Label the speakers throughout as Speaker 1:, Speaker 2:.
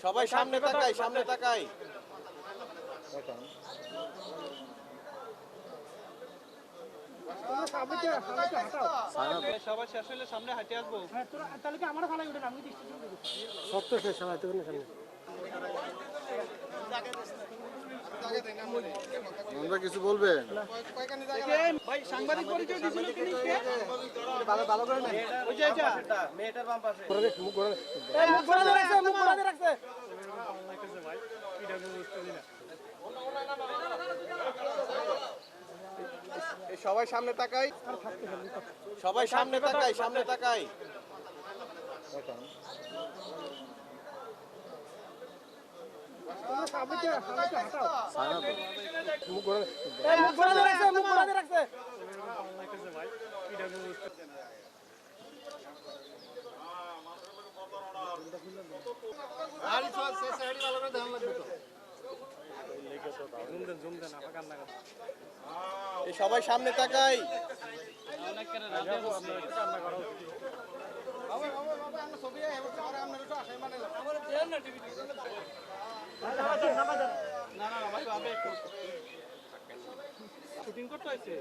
Speaker 1: সবাই সামনে তাকাই, সামনে তাকাই।
Speaker 2: সবাই শেষ হলে সামনে হাঁটে আসবো।
Speaker 3: তাহলে কি আমার ফালাই উঠে আমি
Speaker 4: সত্য শেষ সময় তো সামনে
Speaker 1: আমরা কিছু বলবে
Speaker 3: ভাই সাংবাদিক পরিচয় দিছিল কি
Speaker 1: ভালো ভালো করে নেন।
Speaker 3: ওই যে এটা
Speaker 1: মেয়েটার বাম পাশে
Speaker 4: মুখ করে
Speaker 3: এই মুখ বন্ধ রাখছে, মুখ বন্ধ রাখছে।
Speaker 2: ভাই এটা বুঝতে দিনা।
Speaker 1: সবাই সামনে তাকাই, সবাই সামনে তাকাই, সামনে তাকাই।
Speaker 4: মুখ করে
Speaker 3: এই মুখ বন্ধ রাখছে, মুখ বন্ধ রাখছে।
Speaker 2: ভাই এটা বুঝতে
Speaker 1: সবাই সামনে তাকাই।
Speaker 2: শুটিং করতে হয়েছে।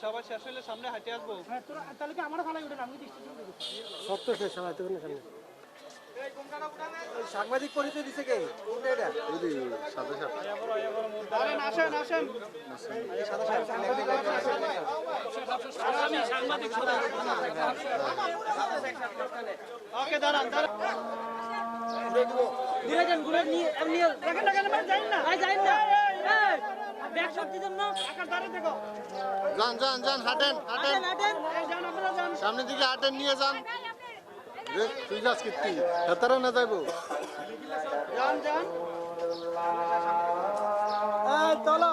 Speaker 2: সবাই শেষ হলে সামনে হাঁটে আসবো।
Speaker 3: তাহলে কি আমার ফালাই উঠে আমি
Speaker 4: সত্য শেষ সময় তো সামনে
Speaker 1: সাংবাদিক পরিচয় দিছে কে? কোনটা এটা? সাথে সাথে
Speaker 3: আসেন আসেন
Speaker 2: আমি সাংবাদিক ওকে দাঁড়ান দাঁড়ান।
Speaker 3: ঘুরে যান, ঘুরে নিয়ে এমনি দেখেন দেখেন ভাই যাইন না, ভাই যাইন না। এই ব্যাগ শক্তি দেন না, আকাশ দাঁড়িয়ে দেখো।
Speaker 1: যান যান যান, হাঁটেন হাঁটেন,
Speaker 3: হাঁটেন এই যান, আপনারা যান।
Speaker 1: সামনের দিকে হাঁটেন, নিয়ে যান। তুই যাস কীর্তি হেতারা না যাইব।
Speaker 3: যান যান এই চলো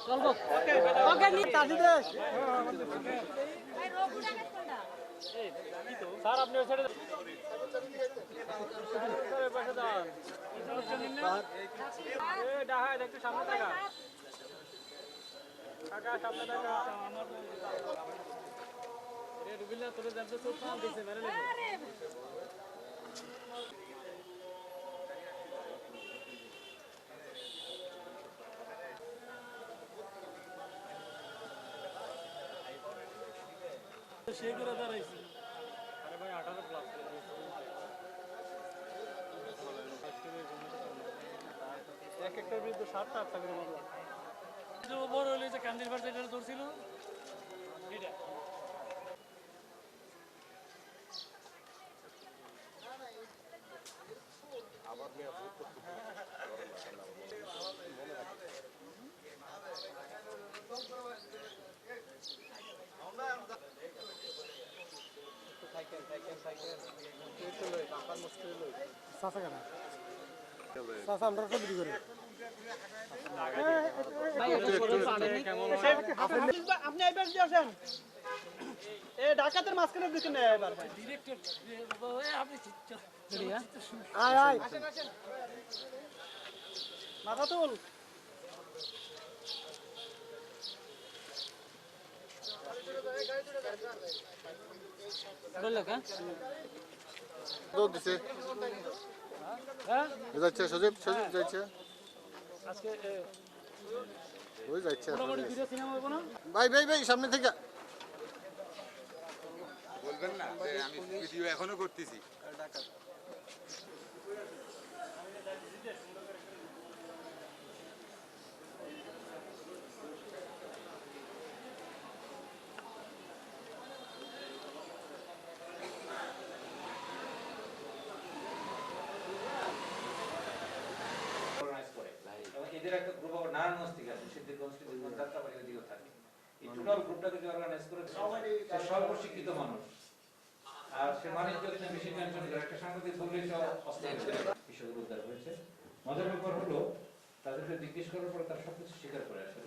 Speaker 3: চলবো। ওকে ওকে নি তাজি দে
Speaker 2: স্যার আপনি ওই সাইডে পাশে দাঁড়ান। এই ডাহাই একটু সামনে থাকা কাকা, সামনে থাকা। রে রুবিলা তোরে জানতে চোখ না দিছে মেরে লেগে। সে করে দাঁড়াইছে। আরে ভাই 18 প্লাস এক একটার বিরুদ্ধে 7টা 8টা করে মামলা। যে বড় হলে যে কান্দির ভাষা এটা ধরছিল এটা
Speaker 4: চাষা কেন চাষা আমরা সব বিক্রি করি
Speaker 3: আপনি এইবার দিয়ে আসেন। এ ডাকাতের মাঝখানে দিকে নেই এবার ভাই।
Speaker 2: ডিরেক্টর আপনি
Speaker 4: আয় আয়
Speaker 3: মাথা তুল।
Speaker 2: বললো কা
Speaker 1: দৌড় দিছে।
Speaker 2: হ্যাঁ
Speaker 1: যাচ্ছে সজীব, সজীব যাচ্ছে,
Speaker 2: আজকে
Speaker 1: ওই যাচ্ছে।
Speaker 2: মোটামুটি ভিডিও সিনেমা হইব না।
Speaker 1: ভাই ভাই ভাই সামনে থেকে
Speaker 5: বলবেন না যে আমি ভিডিও এখনো করতেছি।
Speaker 6: এদের একটা গ্রুপ আবার নারায়ণগঞ্জ থেকে আছে, সিদ্ধিরগঞ্জ সিদ্ধিরগঞ্জ যাত্রাবাড়ি ওদিকেও থাকে। এই টোটাল গ্রুপটাকে যে অর্গানাইজ করে সে সর্বশিক্ষিত মানুষ, আর সে মানুষকে বেশি টেনশন করে। একটা সাংবাদিক বললে কৃষকের উদ্ধার হয়েছে। মজার ব্যাপার হলো তাদেরকে জিজ্ঞেস করার পরে তার সবকিছু স্বীকার করে আসে।